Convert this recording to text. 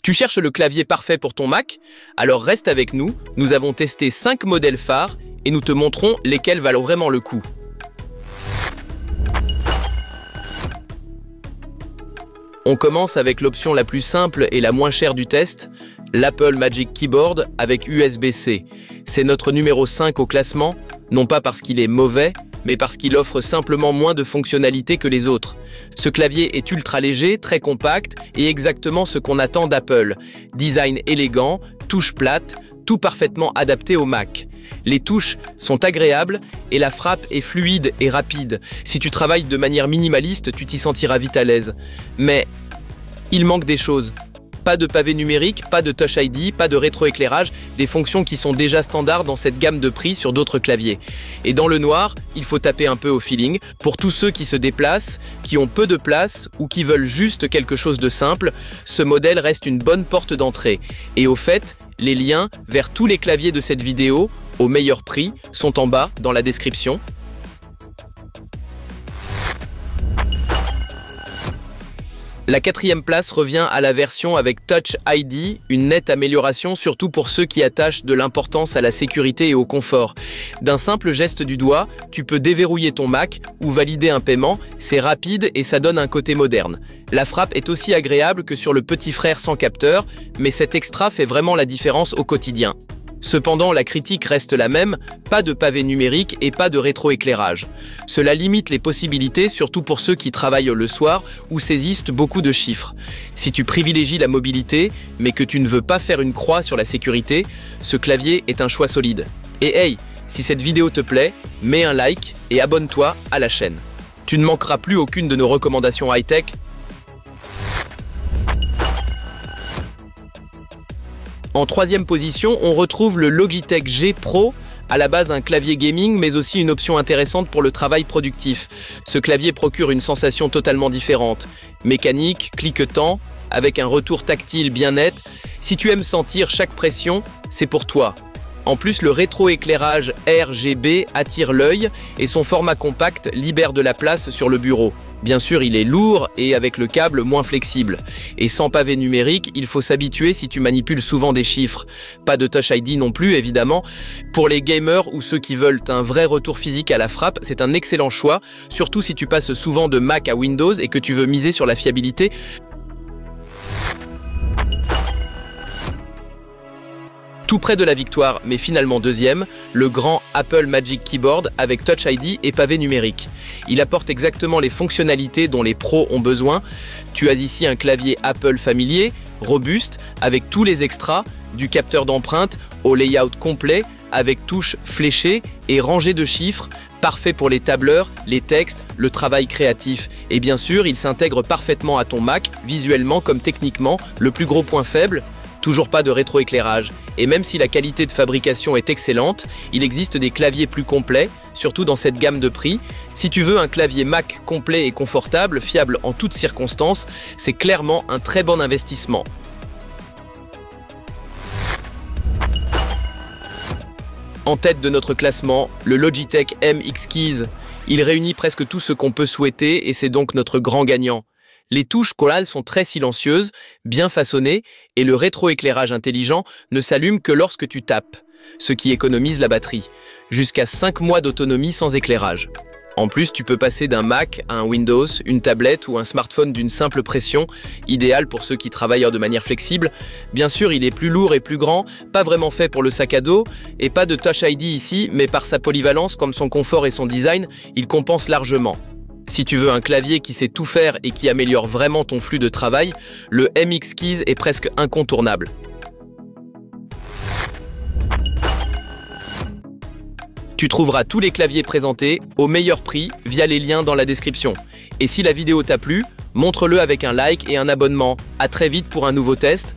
Tu cherches le clavier parfait pour ton Mac? Alors reste avec nous, nous avons testé 5 modèles phares et nous te montrons lesquels valent vraiment le coup. On commence avec l'option la plus simple et la moins chère du test, l'Apple Magic Keyboard avec USB-C. C'est notre numéro 5 au classement, non pas parce qu'il est mauvais, mais parce qu'il offre simplement moins de fonctionnalités que les autres. Ce clavier est ultra léger, très compact et exactement ce qu'on attend d'Apple. Design élégant, touches plates, tout parfaitement adapté au Mac. Les touches sont agréables et la frappe est fluide et rapide. Si tu travailles de manière minimaliste, tu t'y sentiras vite à l'aise. Mais il manque des choses. Pas de pavé numérique, pas de Touch ID, pas de rétroéclairage, des fonctions qui sont déjà standards dans cette gamme de prix sur d'autres claviers. Et dans le noir, il faut taper un peu au feeling. Pour tous ceux qui se déplacent, qui ont peu de place ou qui veulent juste quelque chose de simple, ce modèle reste une bonne porte d'entrée. Et au fait, les liens vers tous les claviers de cette vidéo, au meilleur prix, sont en bas dans la description. La 4e place revient à la version avec Touch ID, une nette amélioration surtout pour ceux qui attachent de l'importance à la sécurité et au confort. D'un simple geste du doigt, tu peux déverrouiller ton Mac ou valider un paiement, c'est rapide et ça donne un côté moderne. La frappe est aussi agréable que sur le petit frère sans capteur, mais cet extra fait vraiment la différence au quotidien. Cependant, la critique reste la même, pas de pavé numérique et pas de rétroéclairage. Cela limite les possibilités, surtout pour ceux qui travaillent le soir ou saisissent beaucoup de chiffres. Si tu privilégies la mobilité, mais que tu ne veux pas faire une croix sur la sécurité, ce clavier est un choix solide. Et hey, si cette vidéo te plaît, mets un like et abonne-toi à la chaîne. Tu ne manqueras plus aucune de nos recommandations high-tech. En 3e position, on retrouve le Logitech G Pro, à la base un clavier gaming mais aussi une option intéressante pour le travail productif. Ce clavier procure une sensation totalement différente. Mécanique, cliquetant, avec un retour tactile bien net. Si tu aimes sentir chaque pression, c'est pour toi. En plus, le rétroéclairage RGB attire l'œil et son format compact libère de la place sur le bureau. Bien sûr, il est lourd et avec le câble moins flexible. Et sans pavé numérique, il faut s'habituer si tu manipules souvent des chiffres. Pas de Touch ID non plus, évidemment. Pour les gamers ou ceux qui veulent un vrai retour physique à la frappe, c'est un excellent choix, surtout si tu passes souvent de Mac à Windows et que tu veux miser sur la fiabilité. Tout près de la victoire, mais finalement 2e, le grand Apple Magic Keyboard avec Touch ID et pavé numérique. Il apporte exactement les fonctionnalités dont les pros ont besoin. Tu as ici un clavier Apple familier, robuste, avec tous les extras, du capteur d'empreinte au layout complet, avec touches fléchées et rangées de chiffres, parfait pour les tableurs, les textes, le travail créatif. Et bien sûr, il s'intègre parfaitement à ton Mac, visuellement comme techniquement. Le plus gros point faible, toujours pas de rétroéclairage. Et même si la qualité de fabrication est excellente, il existe des claviers plus complets, surtout dans cette gamme de prix. Si tu veux un clavier Mac complet et confortable, fiable en toutes circonstances, c'est clairement un très bon investissement. En tête de notre classement, le Logitech MX Keys. Il réunit presque tout ce qu'on peut souhaiter et c'est donc notre grand gagnant. Les touches chorales sont très silencieuses, bien façonnées, et le rétroéclairage intelligent ne s'allume que lorsque tu tapes, ce qui économise la batterie. Jusqu'à 5 mois d'autonomie sans éclairage. En plus, tu peux passer d'un Mac à un Windows, une tablette ou un smartphone d'une simple pression, idéal pour ceux qui travaillent de manière flexible. Bien sûr, il est plus lourd et plus grand, pas vraiment fait pour le sac à dos, et pas de Touch ID ici, mais par sa polyvalence, comme son confort et son design, il compense largement. Si tu veux un clavier qui sait tout faire et qui améliore vraiment ton flux de travail, le MX Keys est presque incontournable. Tu trouveras tous les claviers présentés au meilleur prix via les liens dans la description. Et si la vidéo t'a plu, montre-le avec un like et un abonnement. À très vite pour un nouveau test.